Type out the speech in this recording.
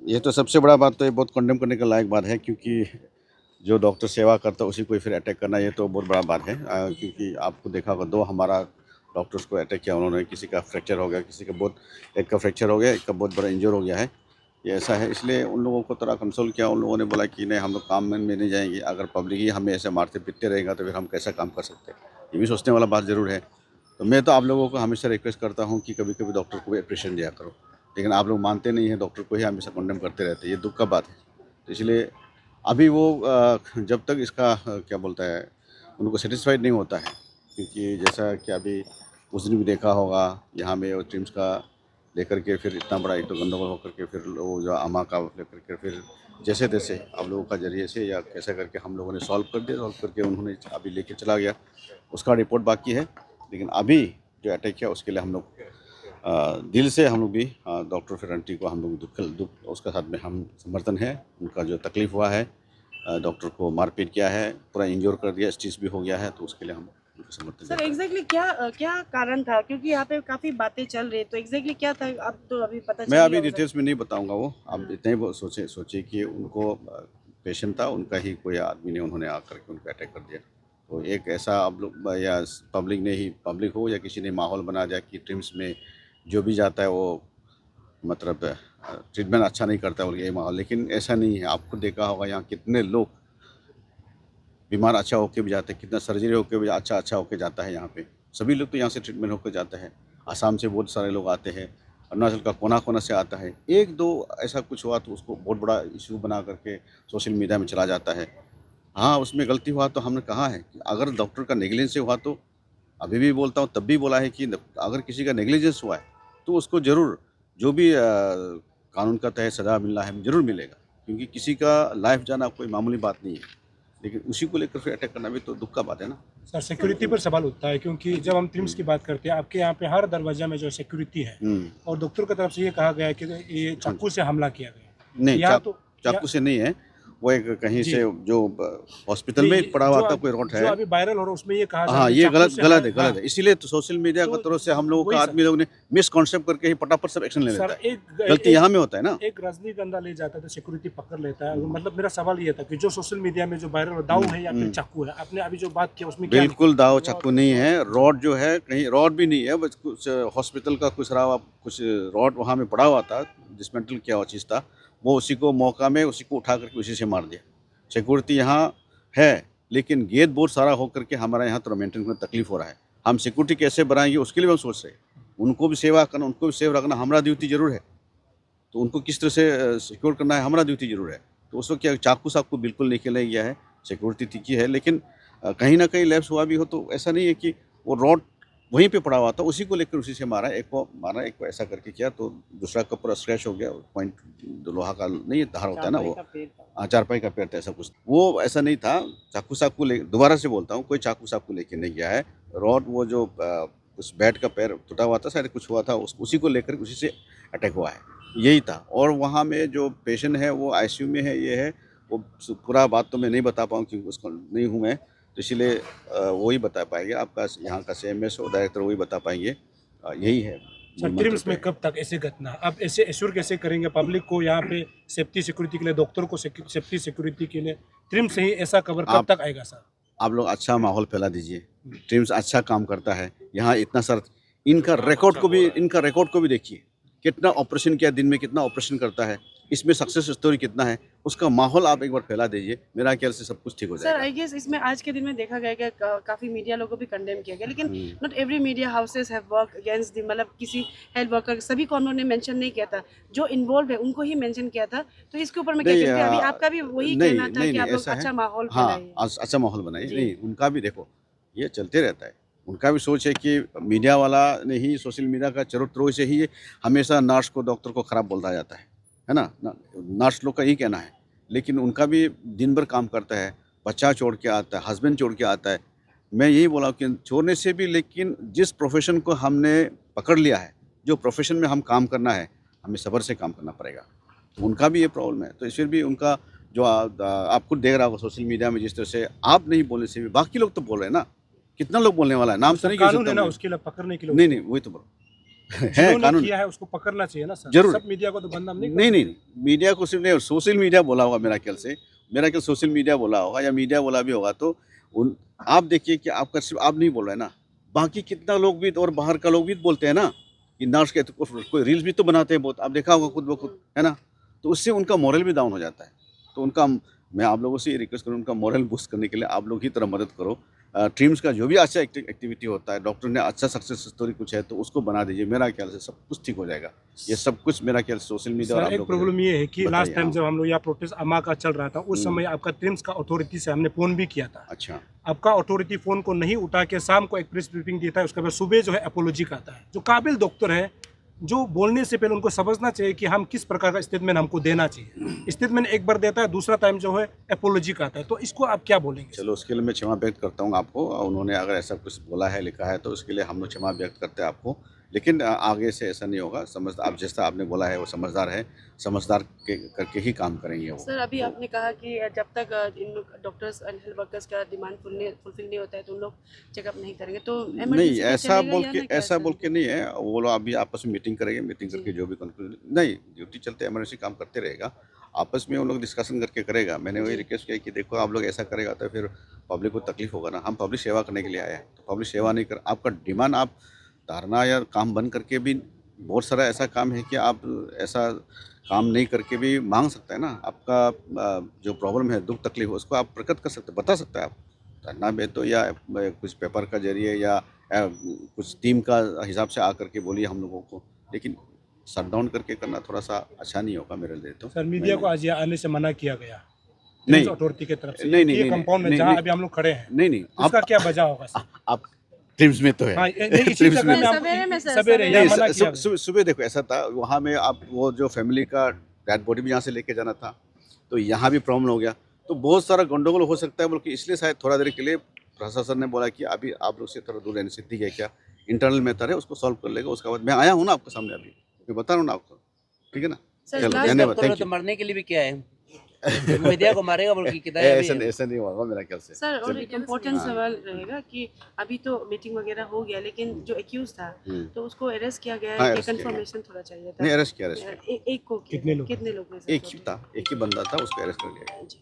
ये तो सबसे बड़ा बात तो ये बहुत कंडेम करने के लायक बात है, क्योंकि जो डॉक्टर सेवा करता है उसी को ही फिर अटैक करना, ये तो बहुत बड़ा बात है। क्योंकि आपको देखा होगा, दो हमारा डॉक्टर्स को अटैक किया उन्होंने, किसी का फ्रैक्चर हो गया, किसी का बहुत, एक का फ्रैक्चर हो गया, एक का बहुत बड़ा इंजर हो गया है। ये ऐसा है, इसलिए उन लोगों को थोड़ा कंसोल किया। उन लोगों ने बोला कि नहीं, हम लोग काम में नहीं जाएंगे, अगर पब्लिक ही हमें ऐसे मारते पीटते रहेगा तो फिर हम कैसा काम कर सकते हैं। ये भी सोचने वाला बात ज़रूर है। तो मैं तो आप लोगों को हमेशा रिक्वेस्ट करता हूँ कि कभी कभी डॉक्टर को भी अप्रिशिएट दिया करो, लेकिन आप लोग मानते नहीं हैं, डॉक्टर को ही हमेशा कंडेम करते रहते हैं। ये दुख का बात है। तो इसलिए अभी वो जब तक इसका क्या बोलता है, उनको सेटिस्फाइड नहीं होता है, क्योंकि जैसा कि अभी उस दिन भी देखा होगा, यहाँ में वो ट्रिम्स का लेकर के फिर इतना बड़ा एक तो गंदरगोल होकर के फिर वो जो अमा का लेकर के फिर जैसे तैसे आप लोगों का जरिए से या कैसे करके हम लोगों ने सॉल्व कर दिया। सॉल्व करके उन्होंने अभी लेके चला गया, उसका रिपोर्ट बाकी है। लेकिन अभी जो अटैक किया उसके लिए हम लोग दिल से हम लोग भी डॉक्टर फेरेंटी को हम लोग दुख उसका साथ में हम समर्थन है। उनका जो तकलीफ़ हुआ है, डॉक्टर को मारपीट किया है, पूरा इंजोर कर दिया, स्टिच भी हो गया है, तो उसके लिए हम उनको समर्थन सर देते हैं। एग्जैक्टली क्या कारण था, क्योंकि यहाँ पे काफी बातें चल रही, तो एग्जैक्टली क्या था, अब तो अभी पता मैं चल अभी गया होगा। डिटेल्स में नहीं बताऊंगा। वो आप इतने ही सोचे सोचे कि उनको पेशेंट था, उनका ही कोई आदमी ने उन्होंने आकर के उनको अटैक कर दिया। तो एक ऐसा आप लोग या पब्लिक ने ही, पब्लिक हो या किसी ने माहौल बना दिया कि ट्रिम्स में जो भी जाता है वो मतलब ट्रीटमेंट अच्छा नहीं करता बोल के ये माहौल। लेकिन ऐसा नहीं है। आपको देखा होगा यहाँ कितने लोग बीमार अच्छा होके भी जाते हैं, कितना सर्जरी होके भी अच्छा अच्छा होके जाता है। यहाँ पे सभी लोग तो यहाँ से ट्रीटमेंट होकर जाते हैं। आसाम से बहुत सारे लोग आते हैं, अरुणाचल का कोना कोना से आता है। एक दो ऐसा कुछ हुआ तो उसको बहुत बड़ा इशू बना करके सोशल मीडिया में चला जाता है। हाँ, उसमें गलती हुआ तो हमने कहा है कि अगर डॉक्टर का नेग्लिजेंस से हुआ तो अभी भी बोलता हूँ, तब भी बोला है कि अगर किसी का नेग्लिजेंस हुआ है तो उसको ज़रूर जो भी कानून का तहत सज़ा मिलना है ज़रूर मिलेगा, क्योंकि किसी का लाइफ जाना कोई मामूली बात नहीं है। लेकिन उसी को लेकर फिर अटैक करना भी तो दुख का बात है ना। सर सिक्योरिटी पर सवाल उठता है, क्योंकि जब हम ट्रिम्स की बात करते हैं आपके यहाँ पे हर दरवाजा में जो सिक्योरिटी है, और डॉक्टर की तरफ से ये कहा गया है कि ये चाकू से हमला किया गया। नहीं, यहाँ तो चाकू से नहीं है, वो एक कहीं जी से जो हॉस्पिटल में पड़ा हुआ था, कोई रोड जो है। अभी वायरल हो रहा है उसमें ये कहा जा रहा हाँ, है कि ये चाकू गलत से गलत है, हाँ, गलत है। इसीलिए तो सोशल मीडिया की तो तरफ से हम लोगों का वही आदमी लोग ने मिसकॉन्सेप्ट करके ही फटाफट सब एक्शन ले सर लेता है। एक गलती यहाँ में होता है ना। एक रजनीगंधा ले जाता है तो सिक्योरिटी पकड़ लेता है। मतलब मेरा सवाल ये था कि जो सोशल मीडिया में जो वायरल दाऊ है या फिर चाकू है, आपने अभी जो बात किया उसमें क्या बिल्कुल दाव लिखा? चाकू नहीं है। रॉड जो है, कहीं रॉड भी नहीं है, बस कुछ हॉस्पिटल का कुछ रहा कुछ रॉड वहाँ में पड़ा हुआ था, डिसमेंटल किया हुआ चीज़ था। वो उसी को मौका में उसी को उठा करके उसी से मार दिया। सिक्योरिटी यहाँ है, लेकिन गेट बहुत सारा होकर के हमारा यहाँ तो मेंटेन में तकलीफ हो रहा है। हम सिक्योरिटी कैसे बनाएंगे उसके लिए हम सोच रहे हैं। उनको भी सेवा करना, उनको भी सेव रखना हमारा ड्यूटी ज़रूर है। तो उनको किस तरह से सिक्योर करना है हमारा ड्यूटी ज़रूर है। तो उस वक्त क्या चाकू साकू बिल्कुल नहीं खेला गया है, सिक्योरिटी ठीक है। लेकिन कहीं ना कहीं लैप्स हुआ भी हो तो ऐसा नहीं है कि वो रॉड वहीं पे पड़ा हुआ था, उसी को लेकर उसी से मारा। एक को मारा, एक को ऐसा करके किया, तो दूसरा का पूरा स्क्रैच हो गया। पॉइंट लोहा का नहीं धार होता है ना वो, चारपाई का पेड़ था, ऐसा कुछ वो ऐसा नहीं था। चाकू साकू ले, दोबारा से बोलता हूँ, कोई चाकू साकू लेके नहीं गया है। रॉड वो जो उस बैट का पैर टूटा हुआ था, शायद कुछ हुआ था, उसी को लेकर उसी से अटैक हुआ है, यही था। और वहाँ में जो पेशेंट है वो आईसीयू में है, ये है वो। पूरा बात तो मैं नहीं बता पाऊँ क्योंकि उसको नहीं हूँ मैं, तो इसलिए वही बता पाएंगे। आपका यहाँ का CMS और डायरेक्टर वही बता पाएंगे। यही है सर मूल ट्रिम्स मंत्र में पे। कब तक ऐसे घटना आप ऐसे एश्योर कैसे करेंगे पब्लिक को, यहाँ पे सेफ्टी सिक्योरिटी के लिए, डॉक्टर को सेफ्टी सिक्योरिटी के लिए ट्रिम्स से ही ऐसा कवर कब आप तक आएगा सर? आप लोग अच्छा माहौल फैला दीजिए। टीम्स अच्छा काम करता है यहाँ इतना सर। इनका रिकॉर्ड को भी देखिए, कितना ऑपरेशन किया, दिन में कितना ऑपरेशन करता है, इसमें सक्सेस स्टोरी कितना है। उसका माहौल आप एक बार फैला दीजिए, मेरा ख्याल से सब कुछ ठीक हो सर जाएगा। आई गेस इसमें आज के दिन में देखा गया कि काफी मीडिया लोगों को भी कंडेम किया गया, लेकिन not every media houses have work against the, मतलब किसी हेल्थ वर्कर सभी को उन्होंने मेंशन नहीं किया था, जो इन्वॉल्व है उनको ही मेंशन किया था। तो इसके ऊपर मैं क्या नहीं कहूँ कि अभी आपका भी वही नहीं कहना था नहीं कि नहीं आप लोग ऐसा है। अच्छा माहौल हाँ, फैलाइए। अच्छा माहौल बनाइए। जी। नहीं, उनका भी देखो, ये चलते रहता है। उनका भी सोच है कि मीडिया वाला ने ही, सोशल मीडिया का चरित्र से ही हमेशा नर्स को, डॉक्टर को ख़राब बोलता जाता है ना। नर्स लोग का यही कहना है। लेकिन उनका भी दिन भर काम करता है, बच्चा छोड़ के आता है, हस्बैंड छोड़ के आता है। मैं यही बोला कि छोड़ने से भी, लेकिन जिस प्रोफेशन को हमने पकड़ लिया है, जो प्रोफेशन में हम काम करना है, हमें सब्र से काम करना पड़ेगा। तो उनका भी ये प्रॉब्लम है। तो इस फिर भी उनका जो आप खुद देख रहा होगा सोशल मीडिया में, जिस तरह से आप नहीं बोलने से भी बाकी लोग तो बोल रहे हैं ना। कितना लोग बोलने वाला है, नाम तो सर नहीं गिन कानून सकता है ना मैं। उसके लिए पकड़ने के लिए नहीं उसको। नहीं, वही तो बोलो। जिन्होंने कानून किया है उसको पकड़ना चाहिए ना सर। जरूर। सब मीडिया को तो बंद हम नहीं नहीं नहीं नहीं, मीडिया को सिर्फ नहीं, सोशल मीडिया बोला होगा मेरा ख्याल से, मेरा ख्याल सोशल मीडिया बोला होगा या मीडिया बोला भी होगा तो उन आप देखिए कि आपका सिर्फ आप नहीं बोल रहे ना, बाकी कितना लोग भी और बाहर का लोग भी बोलते हैं ना कि नर्स के तो कोई रील्स भी तो बनाते हैं बहुत, आप देखा होगा खुद ब खुद, है ना, तो उससे उनका मोरल भी डाउन हो जाता है। तो उनका मैं आप लोगों से ये रिक्वेस्ट करूँ, उनका मोरल बूस्ट करने के लिए आप लोग ही तरह मदद करो। ट्रीम्स का जो भी अच्छा एक्टिविटी होता है, डॉक्टर ने अच्छा सक्सेस स्टोरी कुछ है तो उसको बना दीजिए, मेरा ख्याल से सब कुछ ठीक हो जाएगा। ये सब कुछ मेरा ख्याल सोशल मीडिया और सर आप एक लोग प्रॉब्लम ये है कि बताइए, लास्ट टाइम हाँ। जब हम लोग यहाँ प्रोटेस्ट अमा का चल रहा था उस समय आपका ट्रिम्स का अथॉरिटी से हमने फोन भी किया था। अच्छा, आपका अथॉरिटी फोन को नहीं उठा के शाम को एक प्रेस ब्रीफिंग देता है, उसके बाद सुबह जो है अपोलॉजी करता है। जो काबिल डॉक्टर है, जो बोलने से पहले उनको समझना चाहिए कि हम किस प्रकार का स्टेटमेंट हमको देना चाहिए। स्टेटमेंट एक बार देता है, दूसरा टाइम जो है अपोलॉजी करता है, तो इसको आप क्या बोलेंगे? चलो उसके लिए मैं क्षमा व्यक्त करता हूँ आपको, उन्होंने अगर ऐसा कुछ बोला है लिखा है तो उसके लिए हम लोग क्षमा व्यक्त करते हैं आपको, लेकिन आगे से ऐसा नहीं होगा। समझ आप जैसा आपने बोला है वो समझदार है, समझदार के करके ही काम करेंगे वो। सर अभी आपने कहा कि जब तक इन डॉक्टर्स एंड हेल्थ वर्कर्स का डिमांड फुलफिल नहीं होता है तो उन लोग चेकअप नहीं करेंगे, तो नहीं emergency में ऐसा चलेगा बोल या के ना क्या ऐसा सर? बोल के नहीं है, वो लोग अभी आपस में मीटिंग करेंगे, मीटिंग जी। करके जो भी कंक्लूजन, नहीं ड्यूटी चलते इमरजेंसी काम करते रहेगा, आपस में उन लोग डिस्कशन करके करेगा। मैंने वही जी। रिक्वेस्ट किया कि देखो आप लोग ऐसा करेगा तो फिर पब्लिक को तकलीफ होगा ना, हम पब्लिक सेवा करने के लिए आए हैं, तो पब्लिक सेवा नहीं कर आपका डिमांड आप धारणा या काम बंद करके भी, बहुत सारा ऐसा काम है कि आप ऐसा काम नहीं करके भी मांग सकते हैं ना, आपका जो प्रॉब्लम है दुख तकलीफ उसको आप प्रकट कर सकते, बता सकते हैं आप धरना में तो, या कुछ पेपर का जरिए या कुछ टीम का हिसाब से आकर के बोलिए हम लोगों को, लेकिन शट डाउन करके करना थोड़ा सा अच्छा नहीं होगा मेरे लिए तो। सर मीडिया को आज यहाँ आने से मना किया गया नहीं अथॉरिटी की तरफ से। नहीं नहीं ये नहीं कंपाउंड में नहीं, जहाँ नहीं, अभी हम लोग खड़े हैं, नहीं नहीं उसका क्या वजह होगा सर? आप ट्रिम्स में तो है। हाँ, नहीं, इसी ट्रिम्स जगह में में हम- सवेरे में सर, सवेरे सवेरे यहाँ नहीं, मना किया गया। सुबह देखो ऐसा था, वहाँ में आप वो जो फैमिली का डेड बॉडी भी यहाँ से लेके जाना था तो यहाँ भी प्रॉब्लम हो गया, तो बहुत सारा गंडोगोल हो सकता है, बल्कि इसलिए शायद थोड़ा देर के लिए प्रशासन ने बोला कि अभी आप लोग से थोड़ा दूर रहने से, ठीक है क्या इंटरनल मैटर है उसको सॉल्व कर लेगा, उसके बाद मैं आया हूँ ना आपके सामने, अभी मैं बता रहा हूँ ना आपको, ठीक है ना। सर, चलो last धन्यवाद, डॉक्टर थैंक तो यू। मरने के लिए भी क्या है, मीडिया को मारेगा बोल के कितना है ऐसा अभी। ऐसा नहीं होगा मेरा ख्याल से। सर और एक इम्पोर्टेंट हाँ। सवाल रहेगा कि अभी तो मीटिंग वगैरह हो गया, लेकिन जो एक्यूज था तो उसको अरेस्ट किया गया हाँ, है, arrest किया गया। कंफर्मेशन थोड़ा चाहिए था। नहीं अरेस्ट किया, अरेस्ट किया, एक को किया कितने है? लोग? कितने लोग हैं सर एक ही था, एक ही बंदा था, उसको अरेस्ट कर लिया गया। टोटल?